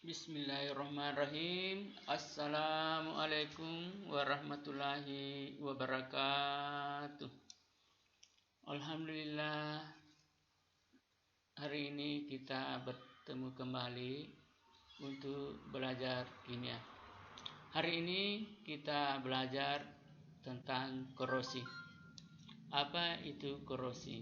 Bismillahirrahmanirrahim. Assalamualaikum warahmatullahi wabarakatuh. Alhamdulillah, hari ini kita bertemu kembali untuk belajar kimia. Hari ini kita belajar tentang korosi. Apa itu korosi?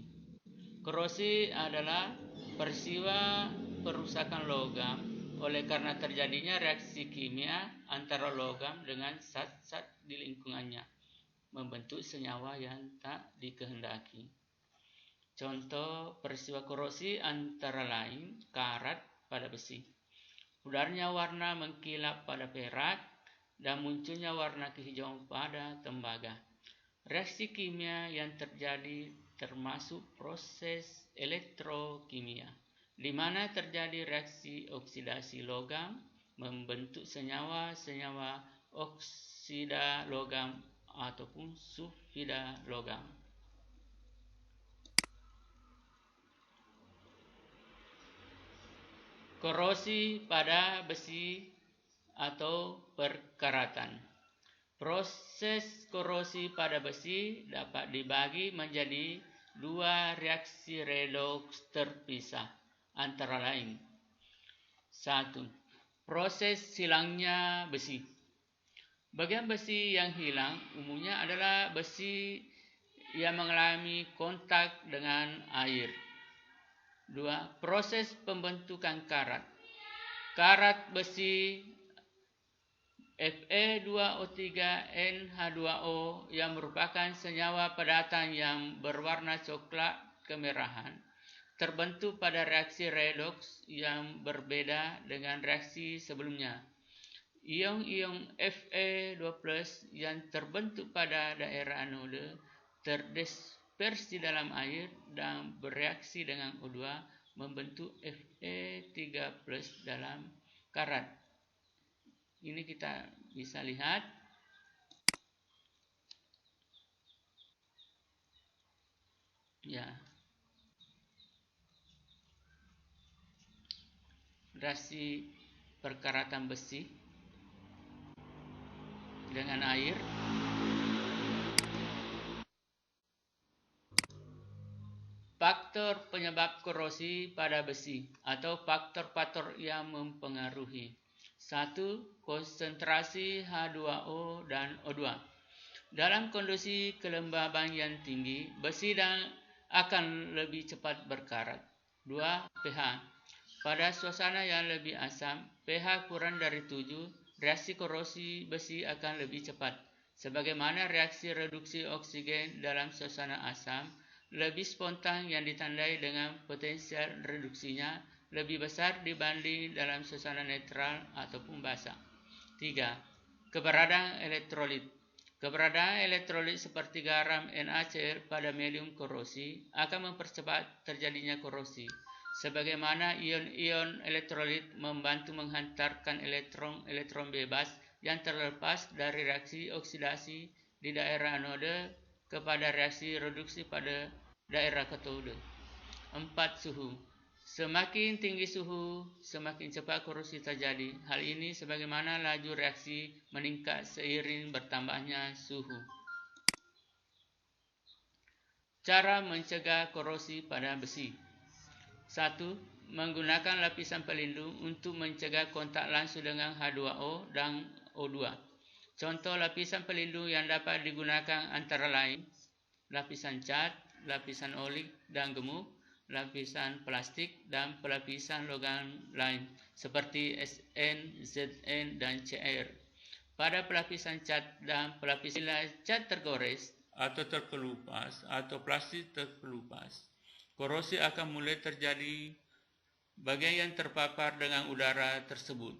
Korosi adalah peristiwa perusakan logam oleh karena terjadinya reaksi kimia antara logam dengan zat-zat di lingkungannya, membentuk senyawa yang tak dikehendaki. Contoh peristiwa korosi antara lain karat pada besi, pudarnya warna mengkilap pada perak, dan munculnya warna kehijauan pada tembaga. Reaksi kimia yang terjadi termasuk proses elektrokimia, di mana terjadi reaksi oksidasi logam membentuk senyawa-senyawa oksida logam ataupun sulfida logam. Korosi pada besi atau perkaratan. Proses korosi pada besi dapat dibagi menjadi dua reaksi redoks terpisah, antara lain. 1. Proses hilangnya besi. Bagian besi yang hilang umumnya adalah besi yang mengalami kontak dengan air. 2. Proses pembentukan karat. Karat besi Fe2O3NH2O yang merupakan senyawa padatan yang berwarna coklat kemerahan terbentuk pada reaksi redoks yang berbeda dengan reaksi sebelumnya. Ion-ion Fe2+ yang terbentuk pada daerah anode terdispersi dalam air dan bereaksi dengan O2 membentuk Fe3+ dalam karat. Ini kita bisa lihat. Ya. Reaksi perkaratan besi dengan air. Faktor penyebab korosi pada besi atau faktor-faktor yang mempengaruhi. 1. Konsentrasi H2O dan O2. Dalam kondisi kelembaban yang tinggi, besi akan lebih cepat berkarat. 2. pH. Pada suasana yang lebih asam, pH kurang dari 7, reaksi korosi besi akan lebih cepat. Sebagaimana reaksi reduksi oksigen dalam suasana asam lebih spontan yang ditandai dengan potensial reduksinya lebih besar dibanding dalam suasana netral ataupun basah. 3. Keberadaan elektrolit. Keberadaan elektrolit seperti garam NaCl pada medium korosi akan mempercepat terjadinya korosi. Sebagaimana ion-ion elektrolit membantu menghantarkan elektron bebas yang terlepas dari reaksi oksidasi di daerah anode kepada reaksi reduksi pada daerah katode. 4. Suhu. Semakin tinggi suhu, semakin cepat korosi terjadi. Hal ini sebagaimana laju reaksi meningkat seiring bertambahnya suhu. Cara mencegah korosi pada besi. 1. Menggunakan lapisan pelindung untuk mencegah kontak langsung dengan H2O dan O2. Contoh lapisan pelindung yang dapat digunakan antara lain lapisan cat, lapisan oli dan gemuk, lapisan plastik, dan pelapisan logam lain seperti Sn, Zn, dan Cr. Pada pelapisan cat dan pelapisan cat tergores atau terkelupas atau plastik terkelupas, korosi akan mulai terjadi bagian yang terpapar dengan udara tersebut.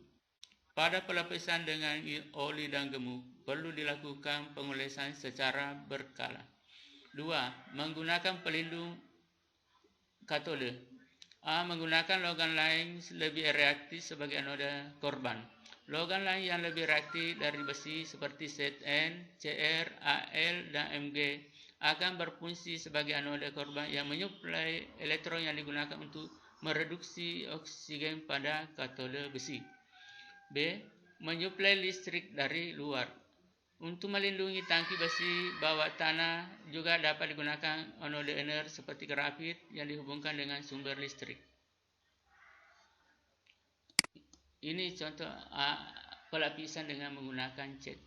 Pada pelapisan dengan oli dan gemuk, perlu dilakukan pengolesan secara berkala. 2. Menggunakan pelindung katode. A. Menggunakan logam lain lebih reaktif sebagai anoda korban. Logam lain yang lebih reaktif dari besi seperti Zn, Cr, Al, dan Mg akan berfungsi sebagai anoda korban yang menyuplai elektron yang digunakan untuk mereduksi oksigen pada katode besi. B. Menyuplai listrik dari luar. Untuk melindungi tangki besi bawah tanah juga dapat digunakan anode inert seperti grafit yang dihubungkan dengan sumber listrik. Ini contoh pelapisan dengan menggunakan cat.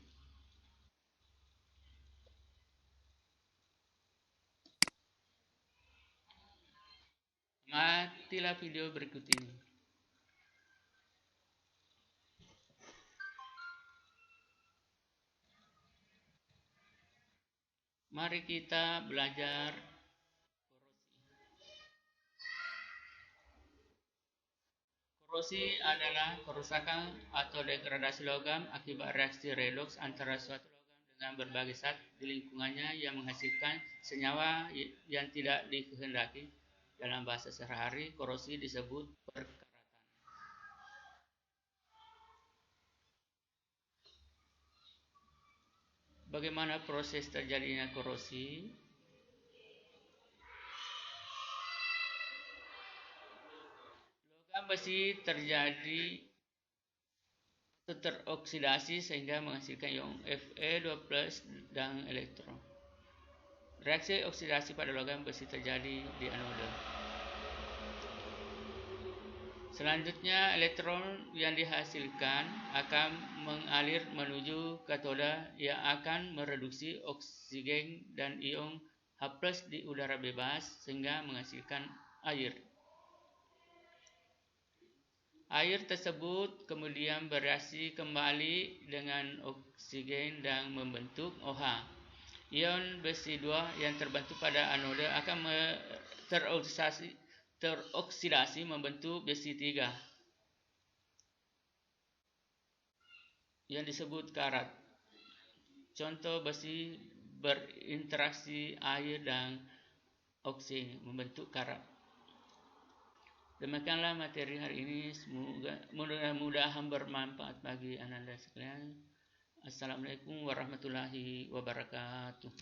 Matilah video berikut ini. Mari kita belajar korosi. Korosi adalah kerusakan atau degradasi logam akibat reaksi redoks antara suatu logam dengan berbagai zat di lingkungannya yang menghasilkan senyawa yang tidak dikehendaki. Dalam bahasa sehari-hari, korosi disebut perkaratan. Bagaimana proses terjadinya korosi? Logam besi terjadi teroksidasi sehingga menghasilkan ion Fe2+ dan elektron. Reaksi oksidasi pada logam besi terjadi di anode. Selanjutnya, elektron yang dihasilkan akan mengalir menuju katoda yang akan mereduksi oksigen dan ion H+ di udara bebas sehingga menghasilkan air. Air tersebut kemudian bereaksi kembali dengan oksigen dan membentuk OH. Ion besi 2 yang terbentuk pada anode akan teroksidasi membentuk besi 3 yang disebut karat. Contoh besi berinteraksi air dan oksigen membentuk karat. Demikianlah materi hari ini. Semoga mudah-mudahan bermanfaat bagi anda sekalian. Assalamualaikum warahmatullahi wabarakatuh.